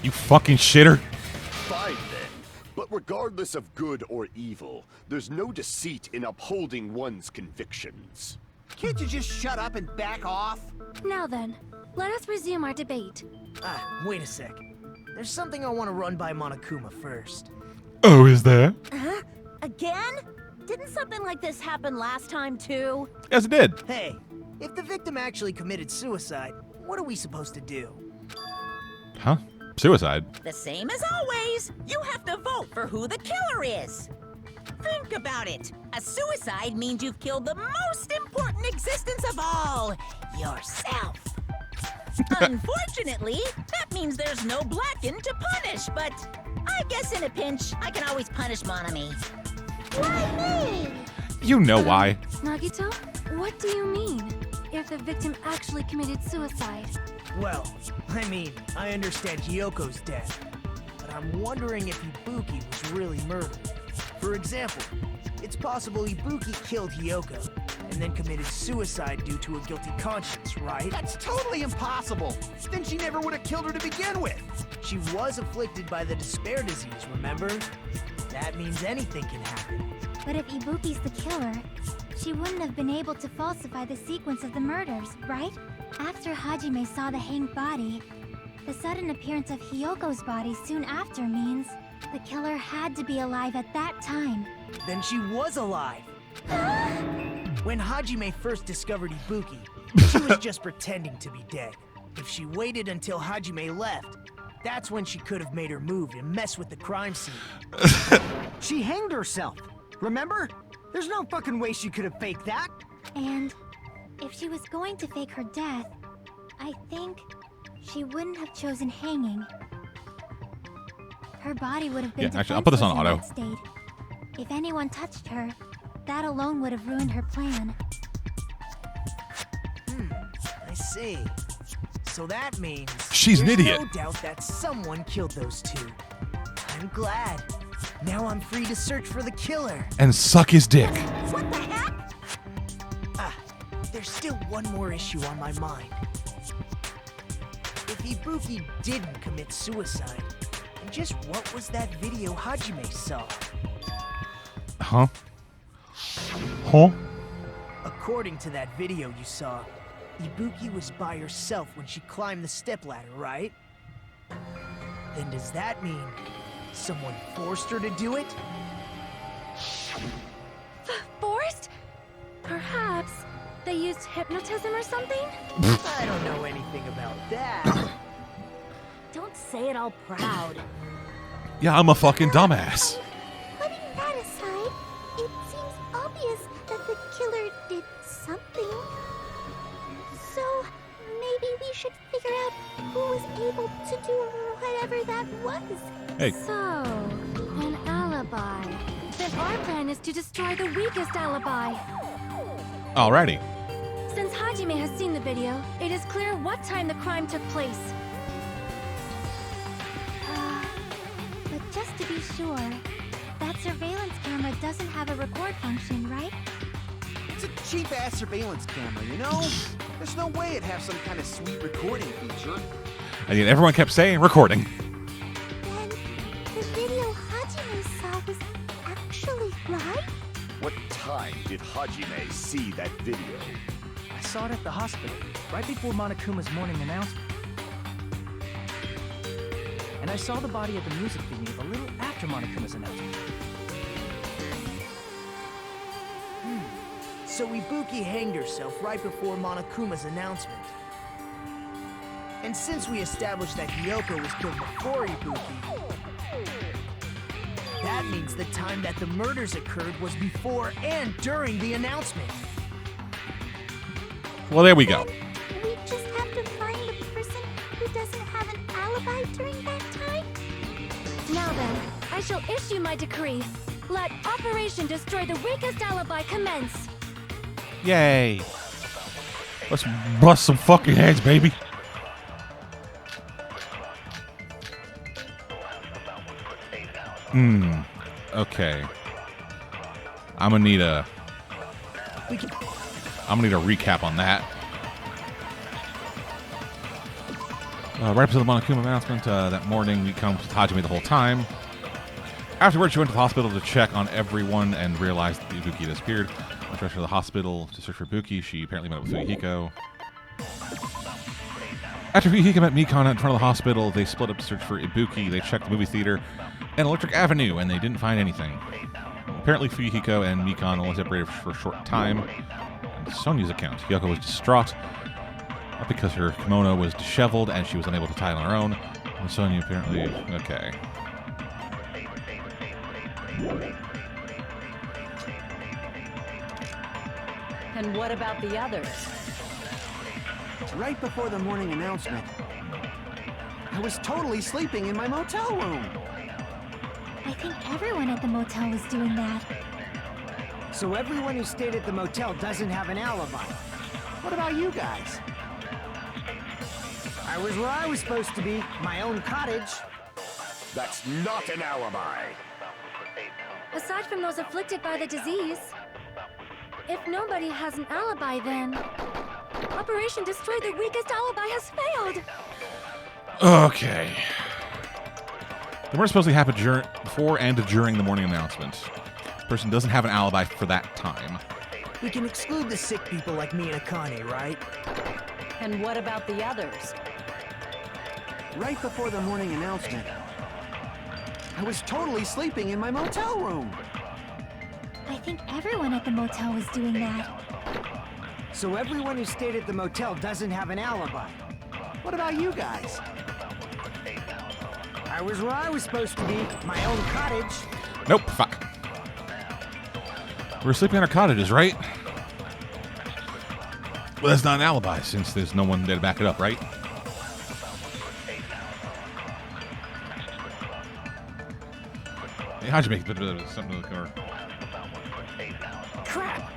You fucking shitter. Fine then. But regardless of good or evil, there's no deceit in upholding one's convictions. Can't you just shut up and back off? Now then, let us resume our debate. Wait a sec. There's something I want to run by Monokuma first. Oh, is there? Huh? Again? Didn't something like this happen last time, too? Yes, it did. Hey, if the victim actually committed suicide, what are we supposed to do? Huh? Suicide? The same as always. You have to vote for who the killer is. Think about it. A suicide means you've killed the most important existence of all, yourself. Unfortunately, that means there's no Blackened to punish, but I guess in a pinch, I can always punish Monami. Why me? You know why. Nagito, what do you mean? If the victim actually committed suicide? Well, I mean, I understand Hyoko's death, but I'm wondering if Ibuki was really murdered. For example, it's possible Ibuki killed Hyoko and then committed suicide due to a guilty conscience, right? That's totally impossible. Then she never would have killed her to begin with. She was afflicted by the despair disease, remember? That means anything can happen. But if Ibuki's the killer, she wouldn't have been able to falsify the sequence of the murders, right? After Hajime saw the hanged body, the sudden appearance of Hyoko's body soon after means the killer had to be alive at that time. Then she was alive. When Hajime first discovered Ibuki, she was just pretending to be dead. If she waited until Hajime left, that's when she could have made her move and mess with the crime scene. She hanged herself. Remember? There's no fucking way she could have faked that. And if she was going to fake her death, I think she wouldn't have chosen hanging. Her body would have been Yeah, actually, I'll put this on defenseless auto. in that state. If anyone touched her, that alone would have ruined her plan. I see. So that means She's an there's idiot. no doubt that someone killed those two. I'm glad. Now I'm free to search for the killer. And suck his dick. What the heck? There's still one more issue on my mind. If Ibuki didn't commit suicide, then just what was that video Hajime saw? Huh? Huh? According to that video you saw, Ibuki was by herself when she climbed the stepladder, right? Then does that mean someone forced her to do it? Forced? Perhaps they used hypnotism or something? I don't know anything about that. Don't say it all proud. Yeah, I'm a fucking dumbass. Putting that aside, it seems obvious that the killer did something. So maybe we should figure out who was able to do whatever that was. Hey. So, an alibi. Then our plan is to destroy the weakest alibi. Alrighty. Since Hajime has seen the video, it is clear what time the crime took place. But just to be sure, that surveillance camera doesn't have a record function, right? It's a cheap-ass surveillance camera, you know? There's no way it'd have some kind of sweet recording feature. And yet everyone kept saying recording. Then the video Hajime saw was actually live? What time did Hajime see that video? I saw it at the hospital, right before Monokuma's morning announcement. And I saw the body at the music venue a little after Monokuma's announcement. So Ibuki hanged herself right before Monokuma's announcement. And since we established that Hyoko was killed before Ibuki, that means the time that the murders occurred was before and during the announcement. Well, there we go. We just have to find the person who doesn't have an alibi during that time? Now then, I shall issue my decree. Let Operation Destroy the Weakest Alibi commence. Yay. Let's bust some fucking heads, baby. Okay. I'm gonna need a recap on that. Right after the Monokuma announcement that morning, we come with Hajime the whole time. Afterwards, she went to the hospital to check on everyone and realized that Ibuki disappeared. Went rushed to the hospital to search for Buki. She apparently met up with Fuyuhiko. After Fuyuhiko met Mikon in front of the hospital, they split up to search for Ibuki. They checked the movie theater and Electric Avenue, and they didn't find anything. Apparently, Fuyuhiko and Mikon only separated for a short time. On Sonya's account, Yoko was distraught, not because her kimono was disheveled and she was unable to tie it on her own. And Sonya apparently... okay. And what about the others? Right before the morning announcement, I was totally sleeping in my motel room. I think everyone at the motel was doing that. So everyone who stayed at the motel doesn't have an alibi. What about you guys? I was where I was supposed to be, my own cottage. That's not an alibi. Aside from those afflicted by the disease, if nobody has an alibi, then Operation Destroy the Weakest Alibi has failed. Okay. The murder supposedly happened before and during the morning announcement. The person doesn't have an alibi for that time. We can exclude the sick people like me and Akane, right? And what about the others? Right before the morning announcement, I was totally sleeping in my motel room. I think everyone at the motel was doing that. So everyone who stayed at the motel doesn't have an alibi. What about you guys? I was where I was supposed to be, my own cottage. Nope, fuck. We're sleeping in our cottages, right? Well, that's not an alibi, since there's no one there to back it up, right? Hey, how'd you make a bit of something to look over? Crap!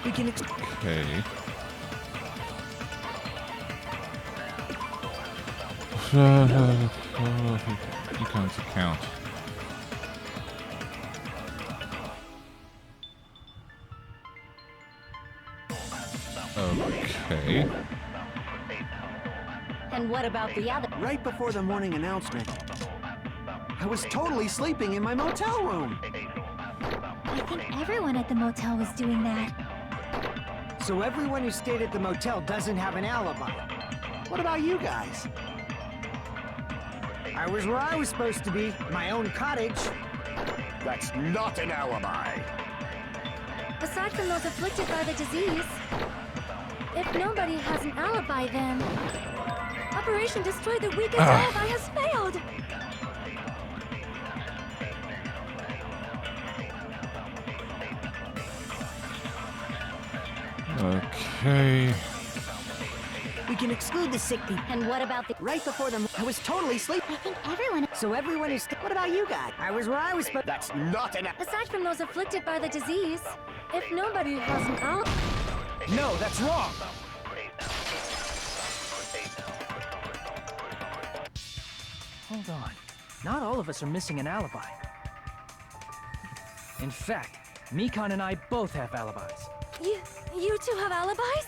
We can Okay. Econ's account. Okay. And what about the other? Right before the morning announcement, I was totally sleeping in my motel room. I think everyone at the motel was doing that. So everyone who stayed at the motel doesn't have an alibi. What about you guys? I was where I was supposed to be, my own cottage. That's not an alibi. Aside from those afflicted by the disease, if nobody has an alibi, then Operation Destroy the Weakest Alibi has failed. Okay. We can exclude the sick people. And what about the... Right before the... I was totally sleeping. I think everyone... So everyone who What about you guys? I was where I was supposed. That's not an Aside from those afflicted by the disease, if nobody has an alibi... No, that's wrong! Hold on. Not all of us are missing an alibi. In fact, Mikon and I both have alibis. You two have alibis?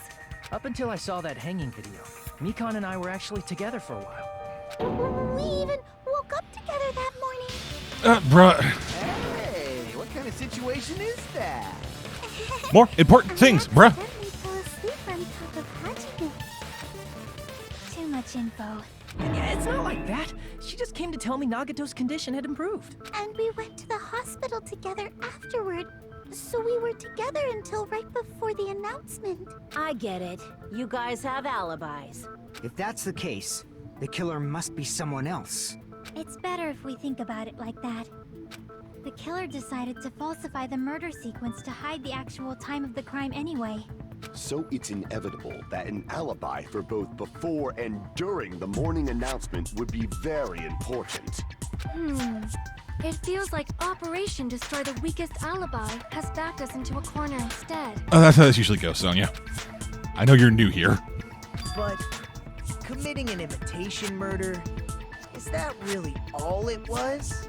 Up until I saw that hanging video, Mikon and I were actually together for a while. We even woke up together that morning. Bruh. Hey, what kind of situation is that? More important things, bruh. Then we fell asleep on top of Hajime. Too much info. It's not like that. She just came to tell me Nagato's condition had improved. And we went to the hospital together afterward. So we were together until right before the announcement. I get it. You guys have alibis. If that's the case, the killer must be someone else. It's better if we think about it like that. The killer decided to falsify the murder sequence to hide the actual time of the crime anyway. So it's inevitable that an alibi for both before and during the morning announcement would be very important. It feels like Operation Destroy the Weakest Alibi has backed us into a corner instead. Oh, that's how this usually goes, Sonya. I know you're new here. But committing an imitation murder, is that really all it was?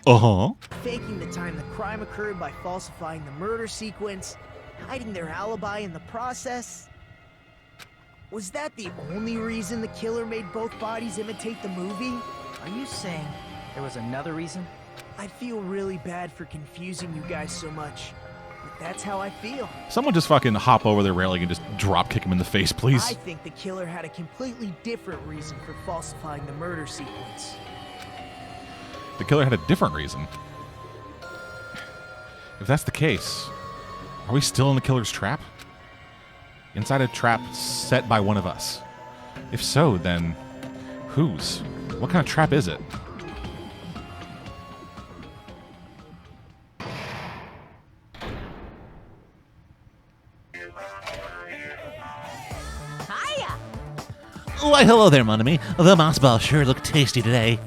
Uh-huh. Faking the time the crime occurred by falsifying the murder sequence, hiding their alibi in the process? Was that the only reason the killer made both bodies imitate the movie? Are you saying there was another reason? I feel really bad for confusing you guys so much, but that's how I feel. Someone just fucking hop over the railing and just drop kick him in the face, please. I think the killer had a completely different reason for falsifying the murder sequence. The killer had a different reason. If that's the case, are we still in the killer's trap? Inside a trap set by one of us? If so, then whose? What kind of trap is it? Hiya! Why, hello there, mon ami. The moss ball sure look tasty today.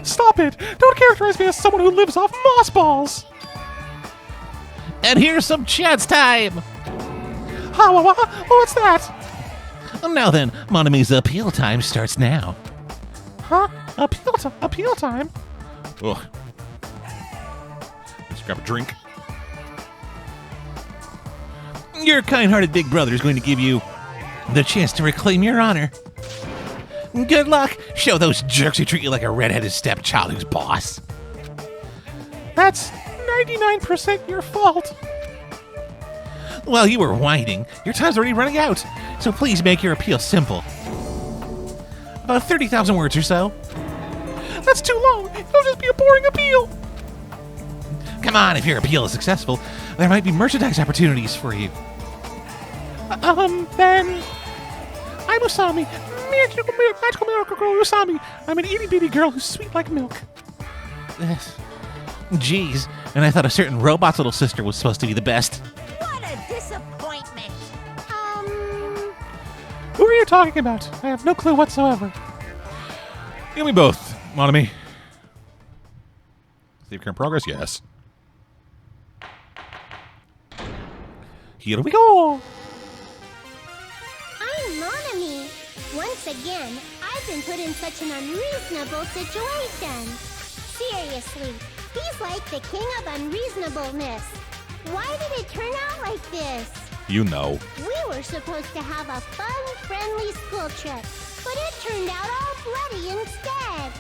Stop it! Don't characterize me as someone who lives off moss balls! And here's some chance time! What's that? Now then, mon ami's appeal time starts now. Huh? Appeal time? Ugh. Let's grab a drink. Your kind-hearted big brother is going to give you the chance to reclaim your honor. Good luck. Show those jerks who treat you like a redheaded stepchild who's boss. That's 99% your fault. While you were whining, your time's already running out, so please make your appeal simple. About 30,000 words or so. That's too long. It'll just be a boring appeal. Come on, if your appeal is successful, there might be merchandise opportunities for you. Then I'm Usami. Magical miracle girl Usami. I'm an itty-bitty girl who's sweet like milk. Jeez, and I thought a certain robot's little sister was supposed to be the best. What a disappointment! Who are you talking about? I have no clue whatsoever. You and me both, Monami. Save current progress? Yes. Here we go! I'm Monami. Once again, I've been put in such an unreasonable situation. Seriously, he's like the king of unreasonableness. Why did it turn out like this? You know. We were supposed to have a fun, friendly school trip, but it turned out all bloody instead.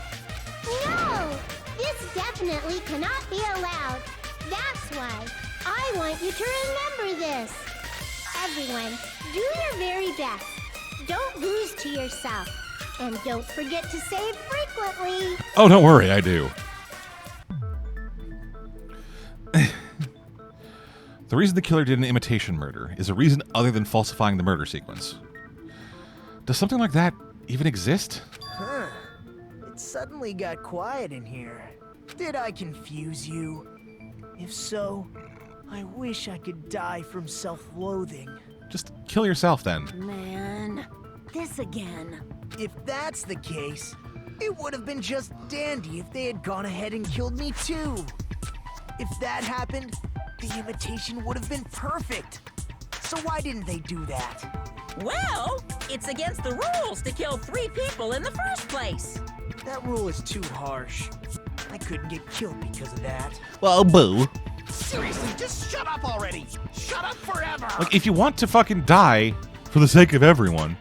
No! This definitely cannot be allowed. That's why I want you to remember this. Everyone, do your very best. Don't lose to yourself. And don't forget to save frequently. Oh, don't worry, I do. The reason the killer did an imitation murder is a reason other than falsifying the murder sequence. Does something like that even exist? Huh. It suddenly got quiet in here. Did I confuse you? If so, I wish I could die from self-loathing. Just kill yourself then. Man, this again. If that's the case, it would have been just dandy if they had gone ahead and killed me too. If that happened, the imitation would have been perfect. So why didn't they do that? Well, it's against the rules to kill 3 people in the first place. That rule is too harsh. I couldn't get killed because of that. Well, boo. Seriously, just shut up already! Shut up forever! Like, if you want to fucking die for the sake of everyone,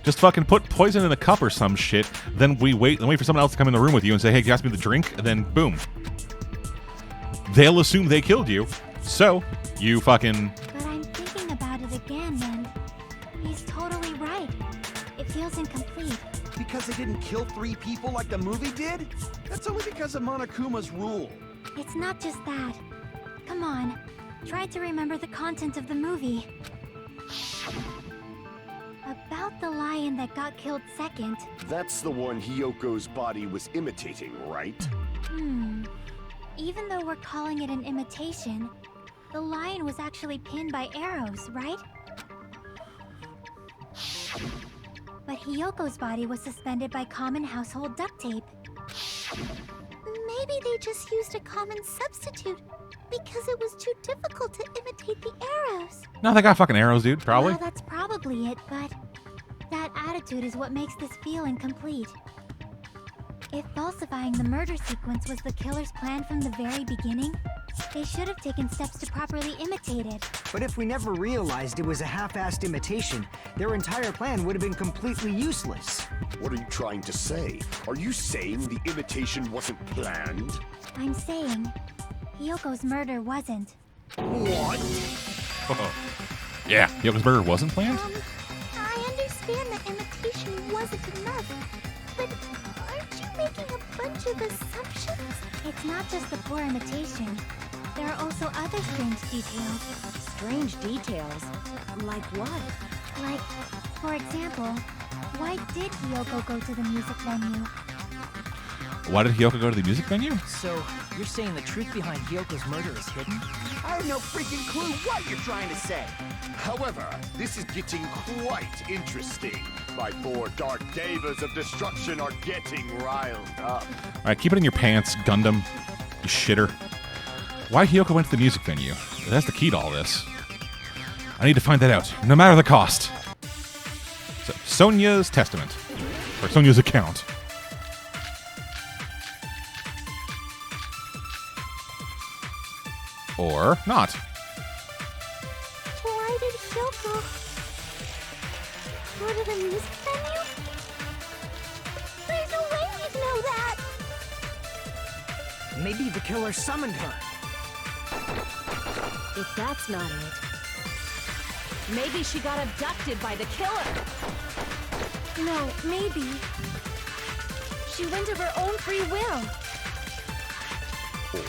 just fucking put poison in a cup or some shit, then wait for someone else to come in the room with you and say, hey, can you ask me the drink? And then, boom. They'll assume they killed you, so you fucking... But I'm thinking about it again, and he's totally right. It feels incomplete. Because they didn't kill 3 people like the movie did? That's only because of Monokuma's rule. It's not just that. Come on, try to remember the content of the movie. About the lion that got killed second. That's the one Hiyoko's body was imitating, right? Even though we're calling it an imitation, the lion was actually pinned by arrows, right? But Hiyoko's body was suspended by common household duct tape. Maybe they just used a common substitute because it was too difficult to imitate the arrows. No, they got fucking arrows, dude, probably. Well, that's probably it, but that attitude is what makes this feel incomplete. If falsifying the murder sequence was the killer's plan from the very beginning, they should have taken steps to properly imitate it. But if we never realized it was a half-assed imitation, their entire plan would have been completely useless. What are you trying to say? Are you saying the imitation wasn't planned? I'm saying, Hyoko's murder wasn't. What? Yeah, Hyoko's murder wasn't planned? I understand that imitation wasn't enough, but aren't you making a bunch of assumptions? It's not just the poor imitation. There are also other strange details. Strange details? Like what? Like, for example, why did Hyoko go to the music venue? Why did Hyoko go to the music venue? So, you're saying the truth behind Hyoko's murder is hidden? I have no freaking clue what you're trying to say. However, this is getting quite interesting. My four dark devas of destruction are getting riled up. Alright, keep it in your pants, Gundam. You shitter. Why Hyoko went to the music venue? That's the key to all this. I need to find that out, no matter the cost. So, Sonia's testament. Or Sonia's account. Or not. Why did Hyoko go to the music venue? There's no way we'd know that! Maybe the killer summoned her. If that's not it, maybe she got abducted by the killer. No, maybe. She went of her own free will. Or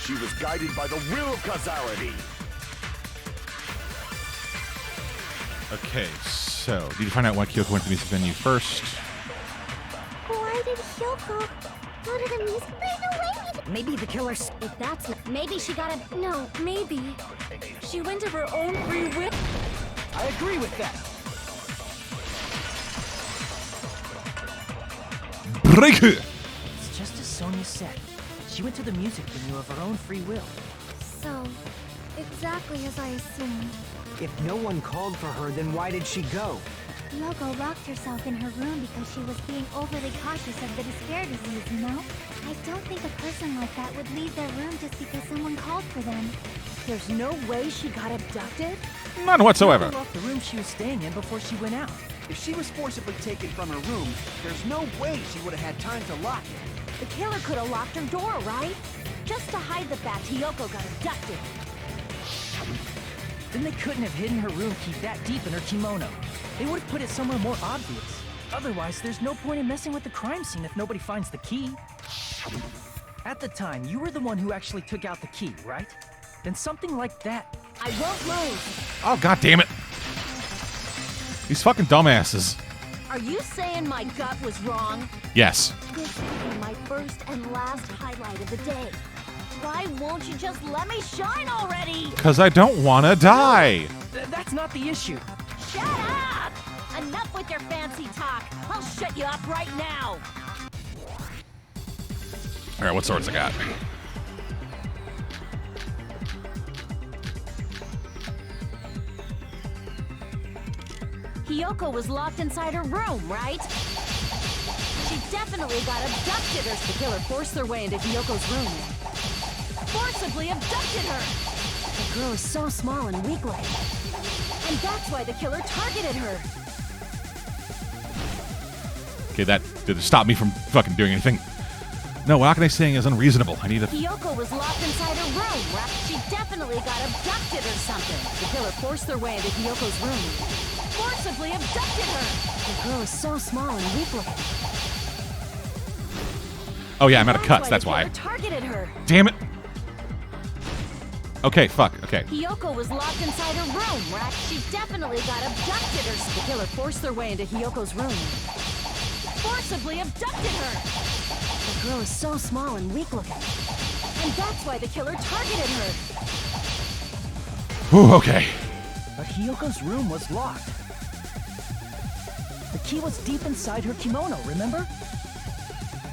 she was guided by the will of causality. Okay, so, need to find out why Hyoko went to the music venue first. Why did Hyoko go to the music venue? There's no way we'd... Maybe the killer's... If that's not, maybe she got a... No, maybe. She went of her own free will. I agree with that. Break it! It's just as Sonia said. She went to the music venue of her own free will. So, exactly as I assumed. If no one called for her, then why did she go? Hyoko locked herself in her room because she was being overly cautious of the despair disease, you know? I don't think a person like that would leave their room just because someone called for them. There's no way she got abducted? None whatsoever. She left the room she was staying in before she went out. If she was forcibly taken from her room, there's no way she would have had time to lock it. The killer could have locked her door, right? Just to hide the fact Hyoko got abducted. Then they couldn't have hidden her room key that deep in her kimono. They would have put it somewhere more obvious. Otherwise, there's no point in messing with the crime scene if nobody finds the key. At the time, you were the one who actually took out the key, right? Then something like that. I won't lose. Oh, god damn it. These fucking dumbasses. Are you saying my gut was wrong? Yes. This will be my first and last highlight of the day. Why won't you just let me shine already? Because I don't want to die. That's not the issue. Shut up! Enough with your fancy talk. I'll shut you up right now. Alright, what swords I got? Hyoko was locked inside her room, right? She definitely got abducted, or the killer forced their way into Hyoko's room. Forcibly abducted her! The girl is so small and weak-like. And that's why the killer targeted her. Okay, that did stop me from fucking doing anything. No, what Akane's saying is unreasonable. I need to... Hyoko was locked inside her room, right? She definitely got abducted or something. The killer forced their way into Hyoko's room. Forcibly abducted her! The girl is so small and weak-looking. Oh yeah, I'm out of cuts, that's why. The killer targeted her. Damn it! Okay, fuck, okay. Hyoko was locked inside her room, right? She definitely got abducted or the killer forced their way into Hyoko's room. Forcibly abducted her! The girl is so small and weak-looking. And that's why the killer targeted her. Whew, okay. But Hyoko's room was locked. The key was deep inside her kimono, remember?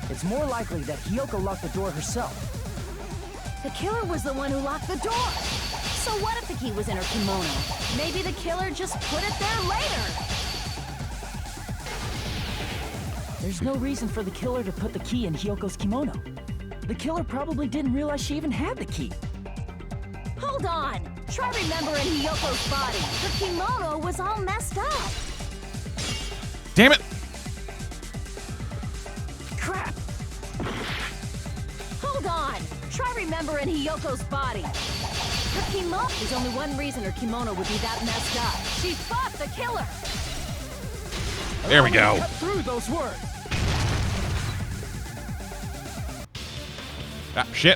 It's more likely that Hyoko locked the door herself. The killer was the one who locked the door. So what if the key was in her kimono? Maybe the killer just put it there later. There's no reason for the killer to put the key in Hyoko's kimono. The killer probably didn't realize she even had the key. Hold on! Try remembering Hyoko's body. Her kimono was all messed up. Damn it! Crap! Hold on! Try remembering Hyoko's body. Her kimono... There's only one reason her kimono would be that messed up. She fought the killer! There we go. Cut through those words. Ah, shit.